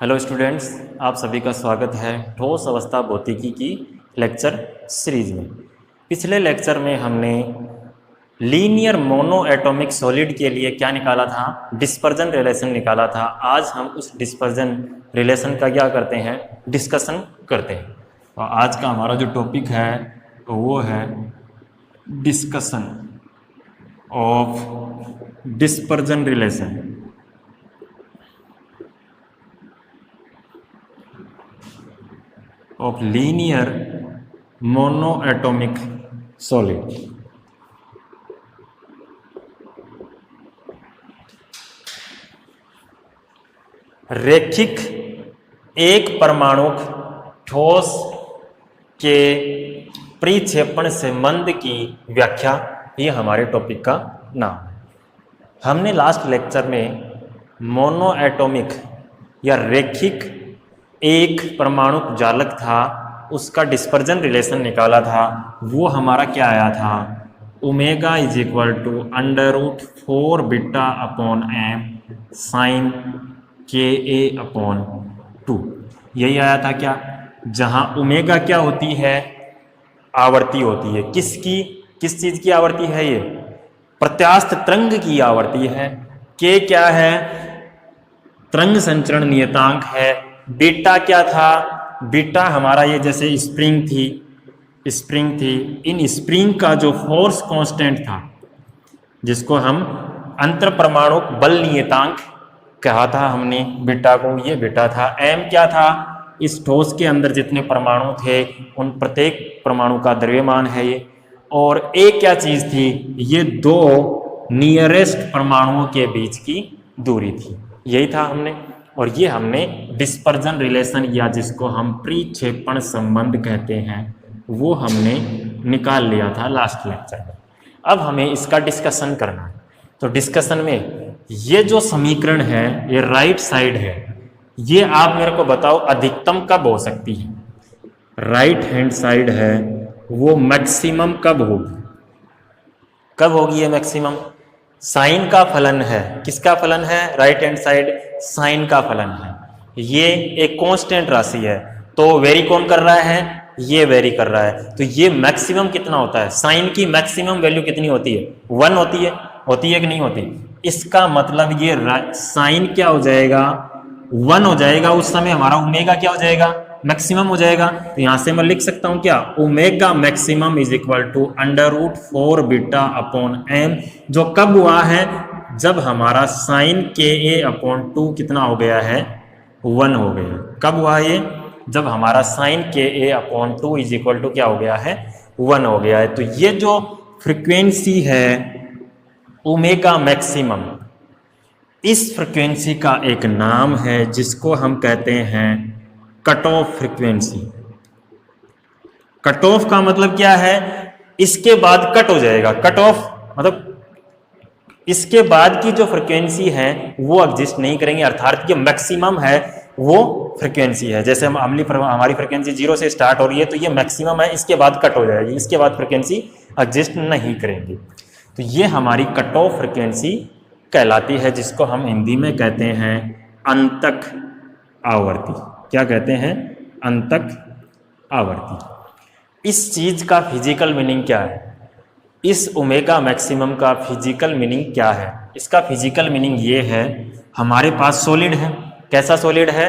Hello students, आप सभी का स्वागत है ठोस अवस्था भौतिकी की लेक्चर सीरीज में। पिछले लेक्चर में हमने लीनियर मोनो एटॉमिक सॉलिड के लिए क्या निकाला था, डिस्पर्जन रिलेशन निकाला था। आज हम उस डिस्पर्जन रिलेशन का क्या करते हैं, डिस्कशन करते हैं। तो आज का हमारा जो टॉपिक है वो है discussion of dispersion relation of linear monoatomic solid। रैखिक एक परमाणुक ठोस के परिक्षेपण संबंध की व्याख्या, ये हमारे टॉपिक का नाम है। हमने लास्ट लेक्चर में मोनोएटॉमिक या रैखिक एक परमाणुक जालक था, उसका डिस्पर्जन रिलेशन निकाला था। वो हमारा क्या आया था, omega is equal to √4 beta upon M sine KA/2। यही आया था क्या, जहां ओमेगा क्या होती है, आवर्ती होती है। किसकी, किस चीज की आवर्ती है, ये प्रत्यास्थ तरंग की आवर्ती है। के क्या है, तरंग संचरण नियतांक है। बीटा क्या था, बीटा हमारा ये जैसे स्प्रिंग थी, इन स्प्रिंग का जो फोर्स कांस्टेंट था, जिसको हम अंतर परमाणु बल नियतांक कहा था हमने बीटा को, ये बीटा था। एम क्या था, इस ठोस के अंदर जितने परमाणु थे उन प्रत्येक परमाणु का द्रव्यमान है ये। और ए क्या चीज थी, ये दो नियरेस्ट परमाणुओं के बीच की दूरी थी। यही था हमने, और ये हमने डिस्पर्जन रिलेशन या जिसको हम परिक्षेपण संबंध कहते हैं वो हमने निकाल लिया था लास्ट लेक्चर में। अब हमें इसका डिस्कशन करना है। तो डिस्कशन में ये जो समीकरण है, ये राइट साइड है, ये आप मेरे को बताओ अधिकतम कब हो सकती है। राइट हैंड साइड है वो मैक्सिमम कब होगी, कब होगी ये मैक्सिमम। साइन का फलन है, किसका फलन है, राइट हैंड साइड साइन का फलन है। ये एक कांस्टेंट राशि है, तो वेरी कौन कर रहा है, ये वेरी कर रहा है। तो ये मैक्सिमम कितना होता है, साइन की मैक्सिमम वैल्यू कितनी होती है, 1 होती है कि नहीं होती। इसका मतलब ये साइन क्या हो जाएगा, 1 हो जाएगा। उस समय हमारा ओमेगा क्या हो जाएगा, मैक्सिमम हो जाएगा। तो यहां से मैं लिख सकता हूं क्या, omega maximum is equal to √4 beta upon M, जो कब हुआ है, जब हमारा साइन KA/2 कितना हो गया है, 1 हो गया। कब हुआ ये, जब हमारा sign KA/2 is equal to क्या हो गया है, 1 हो गया है। तो ये जो फ्रीक्वेंसी है ओमेगा मैक्सिमम, इस फ्रीक्वेंसी का एक नाम है जिसको हम कहते हैं cut off frequency. Cut off का मतलब क्या है, इसके बाद कट हो जाएगा। कट ऑफ मतलब इसके बाद की जो फ्रीक्वेंसी है वो एग्जिस्ट नहीं करेंगे, अर्थात जो मैक्सिमम है वो फ्रीक्वेंसी है। जैसे हमारी फ्रीक्वेंसी 0 से स्टार्ट हो रही है, तो ये मैक्सिमम है, इसके बाद कट हो जाएगी, इसके बाद फ्रीक्वेंसी एग्जिस्ट नहीं करेंगी। तो ये हमारी कट ऑफ फ्रीक्वेंसी कहलाती है, जिसको हम हिंदी में कहते हैं अंतक आवर्ती। क्या कहते हैं, अंतक आवर्ती। इस चीज का फिजिकल मीनिंग क्या है, इस ओमेगा मैक्सिमम का फिजिकल मीनिंग क्या है। इसका फिजिकल मीनिंग ये है, हमारे पास सॉलिड है, कैसा सॉलिड है,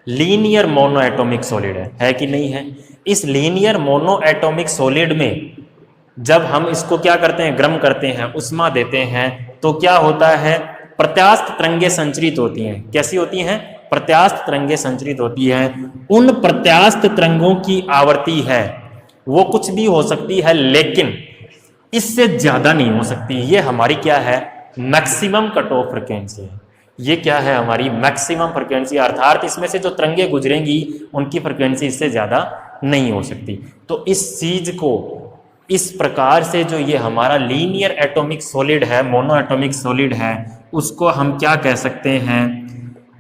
लीनियर मोनोएटॉमिक सॉलिड है कि नहीं है। इस लीनियर मोनोएटॉमिक सॉलिड में जब हम इसको क्या करते हैं, गर्म करते हैं, उष्मा देते हैं, तो क्या होता है, प्रत्यास्थ तरंगें संचरित होती हैं। कैसी होती हैं, प्रत्यास्थ तरंगें संचरित होती हैं। उन प्रत्यास्थ तरंगों की आवर्ती है वो कुछ भी हो सकती है, लेकिन इससे ज्यादा नहीं हो सकती। ये हमारी क्या है, मैक्सिमम कट ऑफ फ्रीक्वेंसी है। ये क्या है, हमारी मैक्सिमम फ्रीक्वेंसी, अर्थात इसमें से जो तरंगें गुजरेंगी उनकी फ्रीक्वेंसी इससे ज्यादा नहीं हो सकती। तो इस चीज को इस प्रकार से, जो ये हमारा लीनियर एटॉमिक सॉलिड है, मोनो एटॉमिक सॉलिड है, उसको हम क्या कह सकते हैं,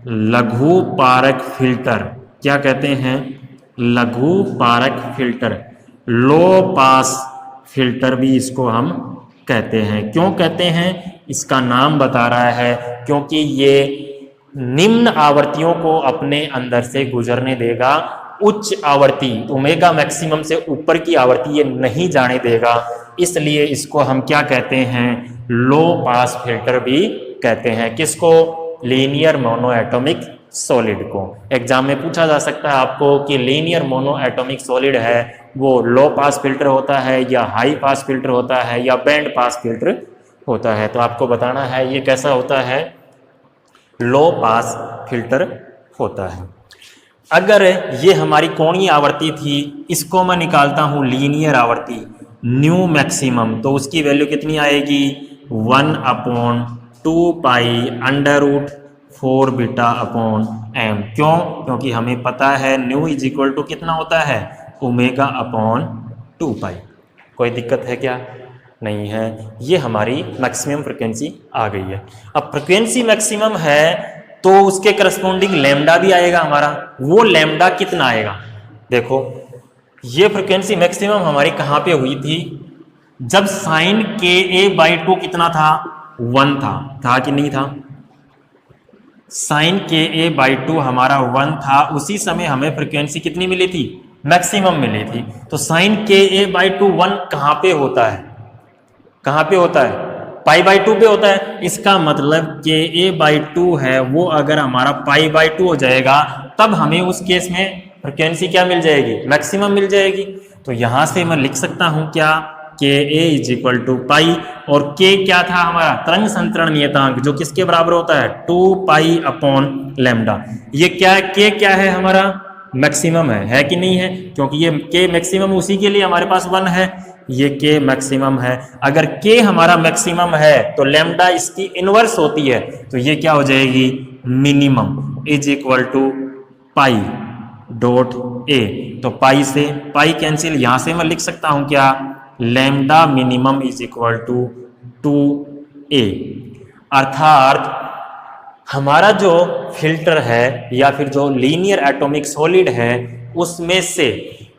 लघु पारक फिल्टर। क्या कहते हैं, लघु पारक फिल्टर, लो पास फिल्टर भी इसको हम कहते हैं। क्यों कहते हैं, इसका नाम बता रहा है, क्योंकि ये निम्न आवर्तियों को अपने अंदर से गुजरने देगा, उच्च आवर्ती ओमेगा मैक्सिमम से ऊपर की आवर्ती ये नहीं जाने देगा, इसलिए इसको हम क्या कहते हैं, लो पास फिल्टर भी कहते हैं। किसको? लीनियर मोनो एटॉमिक सॉलिड को। एग्जाम में पूछा जा सकता है आपको कि लीनियर मोनो एटॉमिक सॉलिड है वो लो पास फिल्टर होता है या हाई पास फिल्टर होता है या बैंड पास फिल्टर होता है, तो आपको बताना है ये कैसा होता है, लो पास फिल्टर होता है। अगर ये हमारी कोणीय आवर्ती थी, इसको मैं निकालता हूं लीनियर आवर्ती न्यू मैक्सिमम, तो उसकी वैल्यू कितनी आएगी, 1/2 pi under root 4 beta upon M. क्यों? क्योंकि हमें पता है न्यू इज इक्वल टू कितना होता है, ओमेगा अपॉन 2 पाई। कोई दिक्कत है क्या? नहीं है। ये हमारी मैक्सिमम फ्रिक्वेंसी आ गई है। अब फ्रिक्वेंसी मैक्सिमम है तो उसके करस्पॉन्डिंग लैम्डा भी आएगा हमारा। वो लैम्डा कितना आएगा, देखो ये फ्रिक्वेंसी मैक्सिमम हमारी कहाँ पे हुई थी, जब साइन के ए बाई 2 कितना था, 1 था कि नहीं था? साइन के ए बाई 2 हमारा 1 था, उसी समय हमें फ्रिक्वेंसी कितनी मिली थी, मैक्सिमम मिली थी। तो साइन के ए बाई 2 1 कहाँ पे होता है, कहाँ पे होता है, पाई बाई 2 पे होता है। इसका मतलब के ए बाई 2 है वो अगर हमारा पाई बाई 2 हो जाएगा तब हमें उस केस में फ्रिक्वेंसी क्या मिल जाएगी, मैक्सिमम मिल जाएगी। तो यहां से मैं लिख सकता हूं क्या, के ए इज इक्वल टू पाई, और के क्या था हमारा, तरंग संतरण नियतांक, जो किसके बराबर होता है, 2 पाई अपॉन लैम्डा। ये क्या, के क्या है हमारा, मैक्सिमम है कि नहीं है, क्योंकि ये के मैक्सिमम उसी के लिए हमारे पास 1 है, ये के मैक्सिमम है। अगर के हमारा मैक्सिमम है तो लैम्डा इसकी इनवर्स होती है, तो ये क्या हो जाएगी, minimum is equal to pi dot A. तो पाई से पाई कैंसिल, यहां से मैं लिख सकता हूं क्या, lambda minimum is equal to 2a। अर्थात हमारा जो फिल्टर है या फिर जो लीनियर एटॉमिक सॉलिड है उसमें से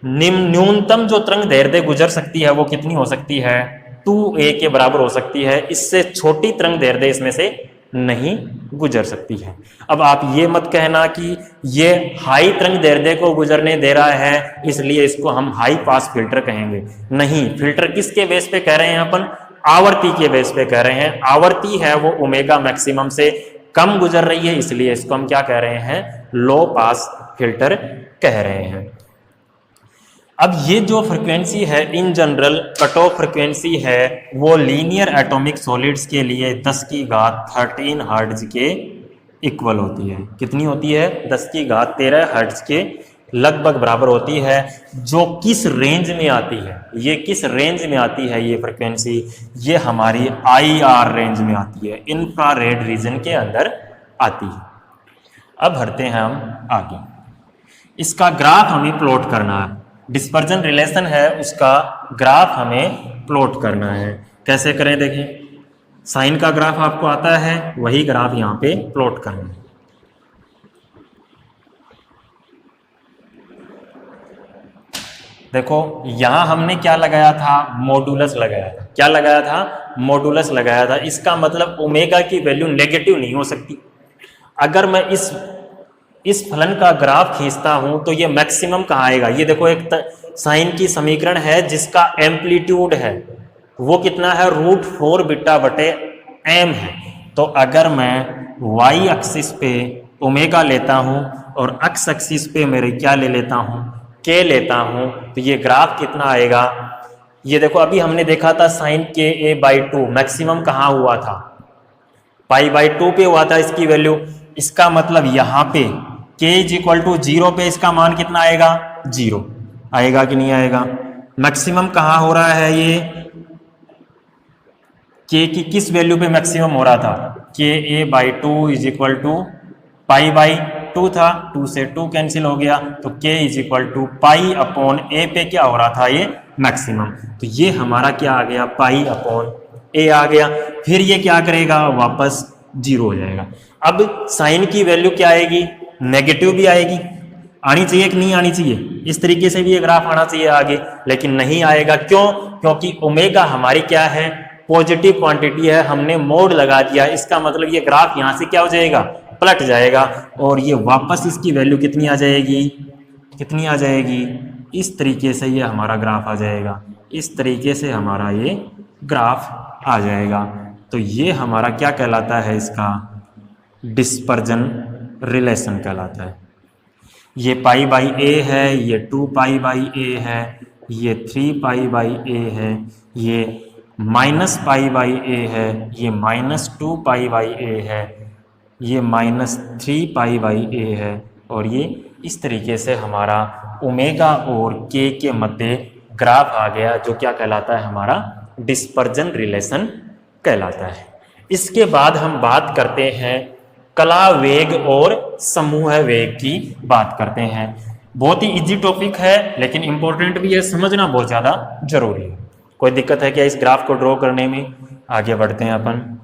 न्यूनतम जो तरंग दैर्ध्य गुजर सकती है वो कितनी हो सकती है, 2a के बराबर हो सकती है। इससे छोटी तरंग दैर्ध्य इसमें से नहीं गुजर सकती है। अब आप ये मत कहना कि ये हाई तरंग दैर्ध्य को गुजरने दे रहा है इसलिए इसको हम हाई पास फिल्टर कहेंगे। नहीं, फिल्टर किसके बेस पे कह रहे हैं अपन, आवर्ती के बेस पे कह रहे हैं। आवर्ती है वो ओमेगा मैक्सिमम से कम गुजर रही है, इसलिए इसको हम क्या कह रहे हैं, लो पास फिल्टर कह रहे हैं। अब ये जो फ्रिक्वेंसी है in general cut off frequency है वो लीनियर एटॉमिक सॉलिड्स के लिए 10⁻13 हर्ट्ज के इक्वल होती है। कितनी होती है, 10⁻13 हर्ट्ज के लगभग बराबर होती है। जो किस रेंज में आती है, ये किस रेंज में आती है ये फ्रिक्वेंसी, ये हमारी IR रेंज में आती है, इंफ्रारेड रीजन के अंदर आती है। अब बढ़ते हैं हम आगे, इसका ग्राफ हमें प्लॉट करना है, डिस्पर्जन रिलेशन है उसका ग्राफ हमें प्लॉट करना है। कैसे करें देखें, साइन का ग्राफ आपको आता है, वही ग्राफ यहाँ पे प्लॉट करना है। देखो यहां हमने क्या लगाया था, मॉडुलस लगाया था। क्या लगाया था, मॉडुलस लगाया था। इसका मतलब ओमेगा की वैल्यू नेगेटिव नहीं हो सकती। अगर मैं इस फलन का ग्राफ खींचता हूं तो ये मैक्सिमम कहाँ आएगा, ये देखो एक साइन की समीकरण है जिसका एम्पलीट्यूड है वो कितना है, √4 बीटा बटे एम है। तो अगर मैं y एक्सिस पे ओमेगा लेता हूं और x एक्सिस पे मेरे क्या ले लेता हूं, k लेता हूं, तो ये ग्राफ कितना आएगा, ये देखो अभी हमने देखा था साइन के ए बाई 2 मैक्सिमम कहाँ हुआ था, पाई बाई 2 पे हुआ था इसकी वैल्यू। इसका मतलब यहाँ पे k इज इक्वल टू 0 पे इसका मान कितना आएगा, 0 आएगा कि नहीं आएगा। मैक्सिमम कहाँ हो रहा है, ये k की किस वैल्यू पे मैक्सिमम हो रहा था, k a by 2 is equal to pi by 2 था, 2 से 2 कैंसिल हो गया, तो k is equal to pi upon a पे क्या हो रहा था, ये मैक्सिमम। तो ये हमारा क्या आ गया, पाई अपॉन ए आ गया। फिर ये क्या करेगा, वापस 0 हो जाएगा। अब साइन की वैल्यू क्या आएगी, नेगेटिव भी आएगी, आनी चाहिए कि नहीं आनी चाहिए, इस तरीके से भी ये ग्राफ आना चाहिए आगे, लेकिन नहीं आएगा। क्यों, क्योंकि ओमेगा हमारी क्या है, पॉजिटिव क्वांटिटी है, हमने मोड लगा दिया। इसका मतलब ये ग्राफ यहां से क्या हो जाएगा, पलट जाएगा और ये वापस इसकी वैल्यू कितनी आ जाएगी, कितनी आ जाएगी, इस तरीके से ये हमारा ग्राफ आ जाएगा, इस तरीके से हमारा ये ग्राफ आ जाएगा। तो ये हमारा क्या कहलाता है, इसका डिस्पर्जन रिलेशन कहलाता है। ये पाई बाई ए है, ये 2 पाई बाई ए है, ये 3 पाई बाई ए है, ये माइनस पाई बाई ए है, ये -2 पाई बाई ए है, ये -3 पाई बाई ए है, और ये इस तरीके से हमारा ओमेगा और के मध्य ग्राफ आ गया, जो क्या कहलाता है, हमारा डिस्पर्जन रिलेशन कहलाता है। इसके बाद हम बात करते हैं कला वेग और समूह वेग की बात करते हैं। बहुत ही इजी टॉपिक है लेकिन इंपॉर्टेंट भी है, समझना बहुत ज़्यादा जरूरी है। कोई दिक्कत है क्या इस ग्राफ को ड्रॉ करने में? आगे बढ़ते हैं अपन।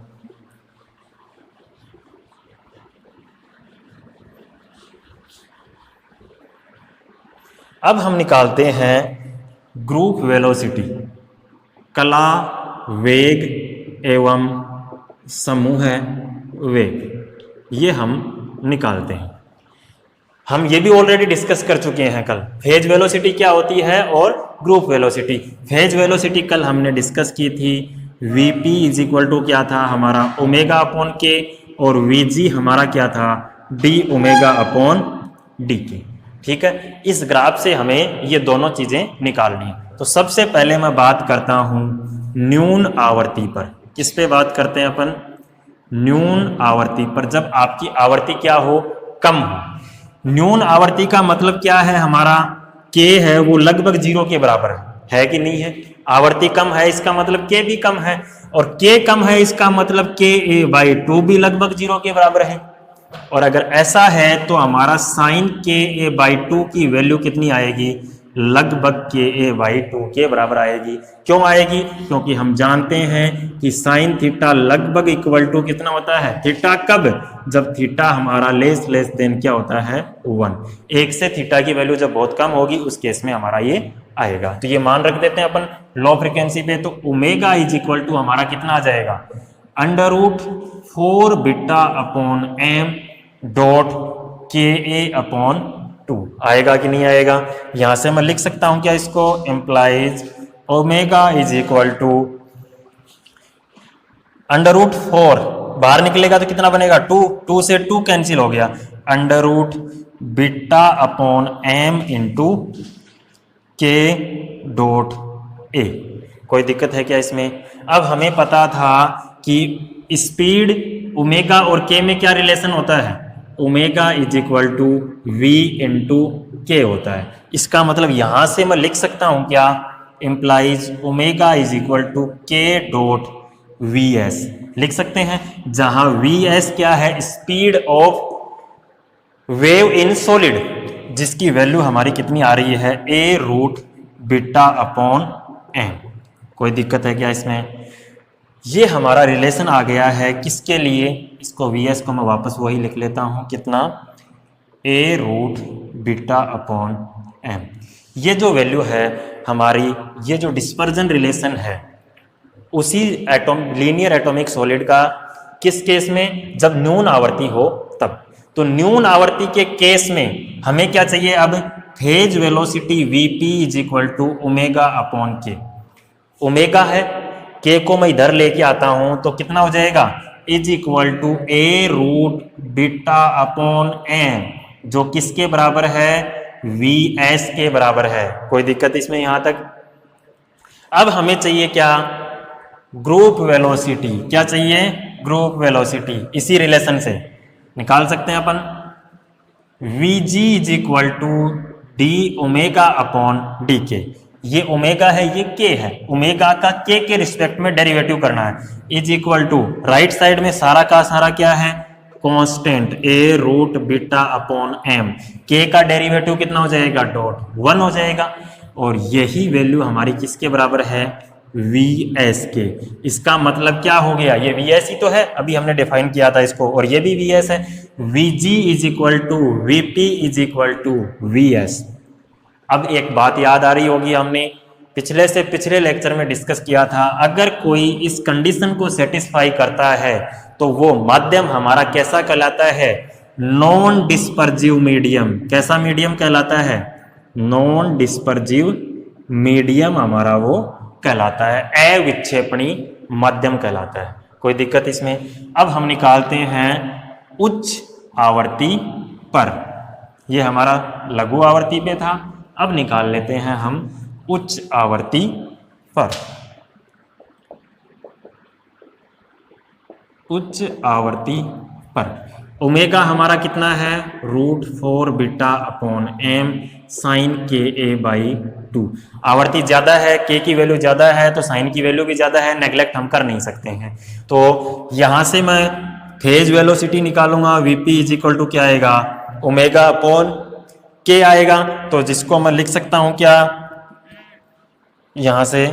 अब हम निकालते हैं ग्रुप वेलोसिटी, कला वेग एवं समूह वेग, ये हम निकालते हैं। हम ये भी ऑलरेडी डिस्कस कर चुके हैं कल, फेज वेलोसिटी क्या होती है और ग्रुप वेलोसिटी। फेज वेलोसिटी कल हमने डिस्कस की थी, Vp इज इक्वल टू क्या था हमारा ओमेगा अपॉन के, और Vg हमारा क्या था d ओमेगा अपॉन डी के। ठीक है, इस ग्राफ से हमें ये दोनों चीजें निकालनी है। तो सबसे पहले मैं बात करता हूं न्यून आवर्ती पर। किस पे बात करते हैं अपन? न्यून आवर्ती पर। जब आपकी आवर्ती क्या हो, कम हो। न्यून आवर्ती का मतलब क्या है, हमारा के है वो लगभग 0 के बराबर है कि नहीं है? आवर्ती कम है इसका मतलब के भी कम है, और के कम है इसका मतलब के ए बाई 2 भी लगभग 0 के बराबर है। और अगर ऐसा है तो हमारा साइन के ए बाई 2 की वैल्यू कितनी आएगी, लगभग के ए बाई 2 के बराबर आएगी। क्यों आएगी? क्योंकि हम जानते हैं कि साइन थीटा लगभग इक्वल टू कितना होता है, थीटा कब, जब थीटा हमारा लेस देन क्या होता है 1। 1 से थीटा की वैल्यू जब बहुत कम होगी उस केस में हमारा ये आएगा। तो ये मान रख देते हैं अपन लो फ्रिक्वेंसी पे। तो ओमेगा इज इक्वल टू हमारा कितना आ जाएगा, √4 बीटा अपॉन एम डॉट के ए अपॉन 2 आएगा कि नहीं आएगा? यहां से मैं लिख सकता हूं क्या इसको, implies omega is equal to √4, बाहर निकलेगा तो कितना बनेगा 2, 2 से 2 कैंसिल हो गया, √ बीटा अपॉन एम इंटू के डॉट ए। कोई दिक्कत है क्या इसमें? अब हमें पता था कि स्पीड ओमेगा और के में क्या रिलेशन होता है, omega is equal to V into K होता है। इसका मतलब यहां से मैं लिख सकता हूं क्या, implies omega is equal to K dot V S लिख सकते हैं, जहां वी एस क्या है, speed of wave in solid, जिसकी वैल्यू हमारी कितनी आ रही है, a√ बीटा अपॉन एम। कोई दिक्कत है क्या इसमें? ये हमारा रिलेशन आ गया है किसके लिए, इसको Vs को मैं वापस वही लिख लेता हूं, कितना, a√ बीटा अपॉन एम। ये जो वैल्यू है हमारी, ये जो डिस्पर्जन रिलेशन है उसी लीनियर एटॉमिक सॉलिड का, किस केस में, जब न्यून आवर्ती हो तब। तो न्यून आवर्ती के केस में हमें क्या चाहिए, अब phase velocity Vp is equal to omega upon K. Omega है, के को मैं इधर लेके आता हूं तो कितना हो जाएगा, is equal to a√ beta upon M, जो किसके बराबर है, Vs के बराबर है। कोई दिक्कत इसमें यहां तक? अब हमें चाहिए क्या, ग्रुप वेलोसिटी। क्या चाहिए, ग्रुप वेलोसिटी। इसी रिलेशन से निकाल सकते हैं अपन, Vg is equal to D omega upon D K. ये ओमेगा है, ये के है, ओमेगा का के रिस्पेक्ट में डेरिवेटिव करना है, is equal to right side में सारा का सारा क्या है, constant a√ beta upon M. K का डेरिवेटिव कितना हो जाएगा, .1 हो जाएगा। और यही वैल्यू हमारी किसके बराबर है, Vs के। इसका मतलब क्या हो गया, ये Vs ही तो है, अभी हमने डिफाइन किया था इसको, और ये भी Vs है। Vg is equal to Vp is equal to Vs। अब एक बात याद आ रही होगी, हमने पिछले से पिछले लेक्चर में डिस्कस किया था, अगर कोई इस कंडीशन को सेटिस्फाई करता है तो वो माध्यम हमारा कैसा कहलाता है? Non dispersive medium. कैसा मीडियम कहलाता है? नॉन डिस्पर्जिव मीडियम हमारा वो कहलाता है, अविक्षेपणी माध्यम कहलाता है। कोई दिक्कत इसमें? अब हम निकालते हैं उच्च आवर्ती पर। ये हमारा लघु आवर्ती पे था, अब निकाल लेते हैं हम उच्च आवर्ती पर। उच्च आवर्ती पर ओमेगा हमारा कितना है? √4 बीटा अपॉन एम साइन के ए बाई 2। आवर्ती ज्यादा है, के की वैल्यू ज्यादा है, तो साइन की वैल्यू भी ज्यादा है, नेग्लेक्ट हम कर नहीं सकते हैं। तो यहां से मैं फेज वेलोसिटी निकालूंगा, वीपी इज इक्वल टू क्या आएगा? ओमेगा अपॉन के आएगा। तो जिसको मैं लिख सकता हूं क्या यहां से?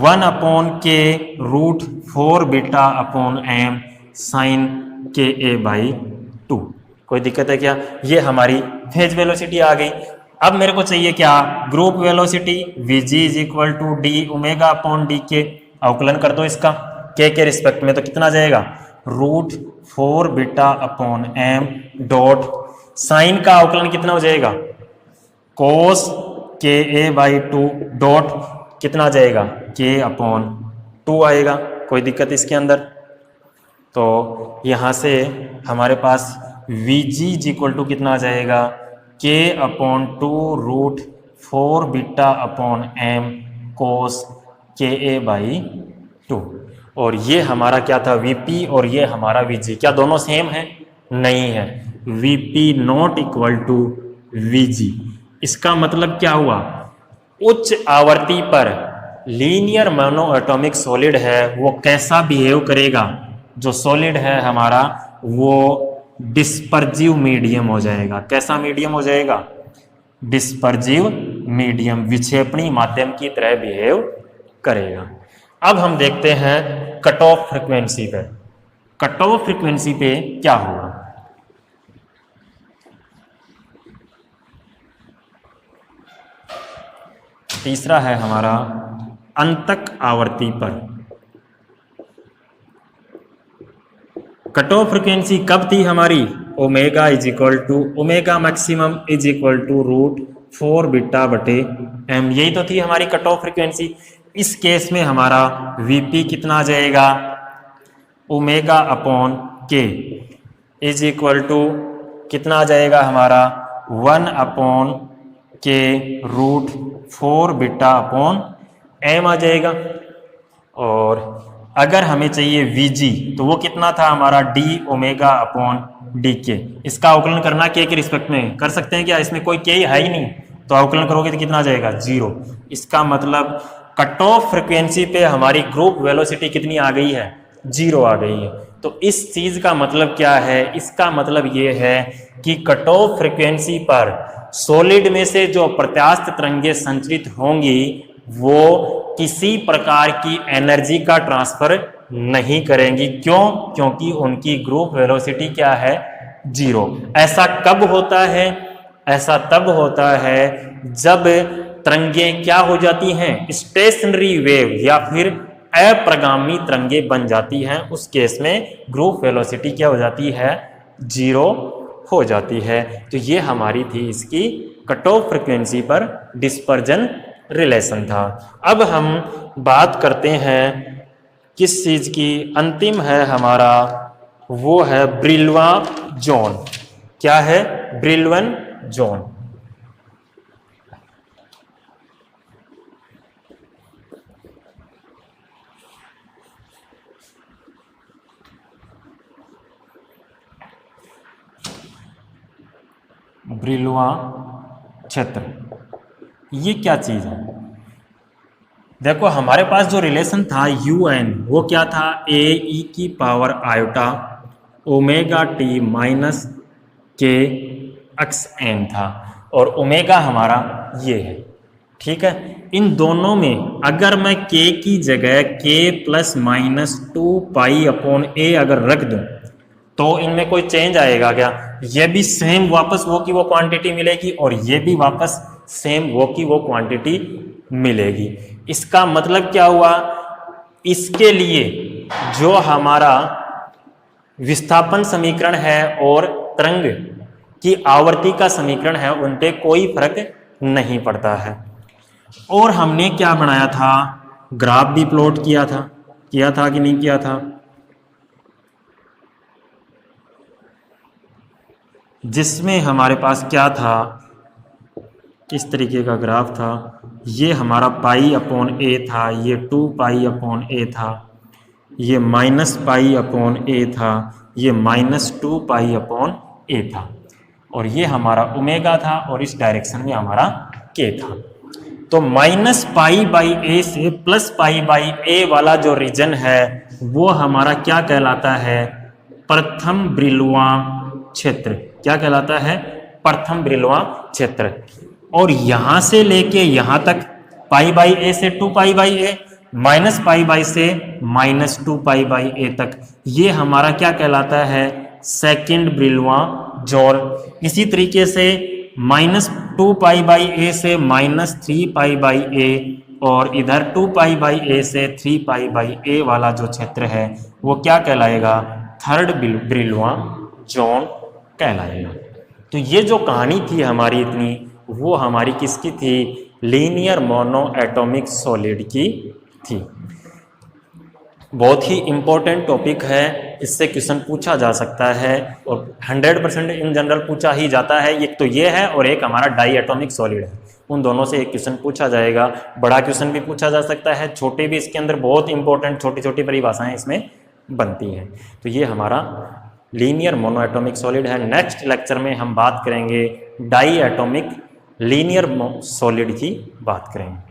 1 अपॉन के √4 बीटा अपॉन एम साइन के ए बाई 2। कोई दिक्कत है क्या? ये हमारी फेज वेलोसिटी आ गई। अब मेरे को चाहिए क्या? Group velocity. VG is equal to D omega upon D K. अवकलन कर दो इसका के रिस्पेक्ट में, तो कितना जाएगा? √4 beta upon M dot sine का अवकलन कितना हो जाएगा? कोस के ए बाई 2 डॉट कितना जाएगा? के अपॉन 2 आएगा। कोई दिक्कत इसके अंदर? तो यहाँ से हमारे पास Vg इज इक्वल टू कितना आ जाएगा? के अपॉन 2 √4 बीटा अपॉन एम कोस के ए बाई 2। और ये हमारा क्या था? Vp, और ये हमारा Vg। क्या दोनों सेम है? नहीं है। Vp not equal to Vg। इसका मतलब क्या हुआ? उच्च आवर्ती पर लीनियर मोनो एटॉमिक सॉलिड है वो कैसा बिहेव करेगा? जो सॉलिड है हमारा वो डिस्पर्जिव मीडियम हो जाएगा। कैसा मीडियम हो जाएगा? डिस्पर्जिव मीडियम, विक्षेपणी माध्यम की तरह बिहेव करेगा। अब हम देखते हैं कट ऑफ फ्रीक्वेंसी पे। कट ऑफ फ्रीक्वेंसी पे क्या होगा? तीसरा है हमारा अंतक आवर्ती पर। कट ऑफ फ्रीक्वेंसी कब थी हमारी? Omega is equal to omega maximum is equal to √4 beta बटे एम। यही तो थी हमारी कट ऑफ फ्रीक्वेंसी। इस केस में हमारा वीपी कितना आ जाएगा? Omega upon K is equal to कितना आ जाएगा हमारा? 1 अपॉन के √4 बीटा अपॉन एम आ जाएगा। और अगर हमें चाहिए Vg तो वो कितना था हमारा? डी ओमेगा अपॉन डी के। इसका अवकलन करना के रिस्पेक्ट में कर सकते हैं क्या? इसमें कोई के है ही नहीं, तो अवकलन करोगे तो कितना आ जाएगा? 0। इसका मतलब कट ऑफ फ्रिक्वेंसी पे हमारी ग्रुप वेलोसिटी कितनी आ गई है? 0 आ गई है। तो इस चीज का मतलब क्या है? इसका मतलब ये है कि कट ऑफ फ्रिक्वेंसी पर सॉलिड में से जो प्रत्यास्थ तरंगें संचरित होंगी वो किसी प्रकार की एनर्जी का ट्रांसफर नहीं करेंगी। क्यों? क्योंकि उनकी ग्रुप वेलोसिटी क्या है? 0। ऐसा कब होता है? ऐसा तब होता है जब तरंगें क्या हो जाती हैं? स्टेशनरी वेव या फिर अप्रगामी तरंगें बन जाती हैं। उस केस में ग्रुप वेलोसिटी क्या हो जाती है? 0 हो जाती है। तो ये हमारी थी इसकी कट ऑफ फ्रिक्वेंसी पर डिस्पर्जन रिलेशन था। अब हम बात करते हैं किस चीज की? अंतिम है हमारा वो है ब्रिल्वा जोन। क्या है? ब्रिल्वन जोन। ब्रिल्वा क्षेत्र ये क्या चीज है? देखो हमारे पास जो रिलेशन था UN वो क्या था? AE⁻∗ ओमेगा टी माइनस के XN था। और ओमेगा हमारा ये है, ठीक है। इन दोनों में अगर मैं K की जगह K ± 2π/A अगर रख दूं तो इनमें कोई चेंज आएगा क्या? ये भी सेम वापस वो की वो क्वांटिटी मिलेगी और ये भी वापस सेम वो की वो क्वांटिटी मिलेगी। इसका मतलब क्या हुआ? इसके लिए जो हमारा विस्थापन समीकरण है और तरंग की आवर्ती का समीकरण है, उन पे कोई फर्क नहीं पड़ता है। और हमने क्या बनाया था, ग्राफ भी प्लॉट किया था कि नहीं किया था, जिसमें हमारे पास क्या था, इस तरीके का ग्राफ था। ये हमारा पाई अपॉन ए था, ये 2 पाई अपॉन ए था, ये माइनस पाई अपॉन ए था, ये -2 पाई अपॉन ए था, और ये हमारा ओमेगा था, और इस डायरेक्शन में हमारा के था। तो माइनस पाई बाई ए से प्लस पाई बाई ए वाला जो रीजन है वो हमारा क्या कहलाता है, प्रथम ब्रिलवा क्षेत्र। क्या कहलाता है, प्रथम ब्रिलवा क्षेत्र। और यहां से लेके यहां तक पाई बाई ए से 2 pi by A, minus pi by से -2 पाई बाई ए तक, ये हमारा क्या कहलाता है, सेकंड ब्रिलवा जोन। इसी तरीके से -2 पाई बाई ए से -3 पाई बाई ए, और इधर 2 पाई बाई ए से 3 पाई बाई ए वाला जो क्षेत्र है वो क्या कहलाएगा, थर्ड ब्रिलवा जोन कहलाएगा। तो ये जो कहानी थी हमारी इतनी, वो हमारी किसकी थी, लीनियर मोनो एटॉमिक सॉलिड की थी। बहुत ही इम्पोर्टेंट टॉपिक है, इससे क्वेश्चन पूछा जा सकता है, और 100% इन जनरल पूछा ही जाता है। एक तो ये है और एक हमारा डाई एटॉमिक सॉलिड है, उन दोनों से एक क्वेश्चन पूछा जाएगा। बड़ा क्वेश्चन भी पूछा जा सकता है, छोटे भी इसके अंदर बहुत इंपॉर्टेंट छोटी छोटी परिभाषाएं इसमें बनती हैं। तो ये हमारा लीनियर मोनो एटॉमिक सॉलिड है। नेक्स्ट लेक्चर में हम बात करेंगे डाई एटॉमिक लीनियर सॉलिड की बात करेंगे।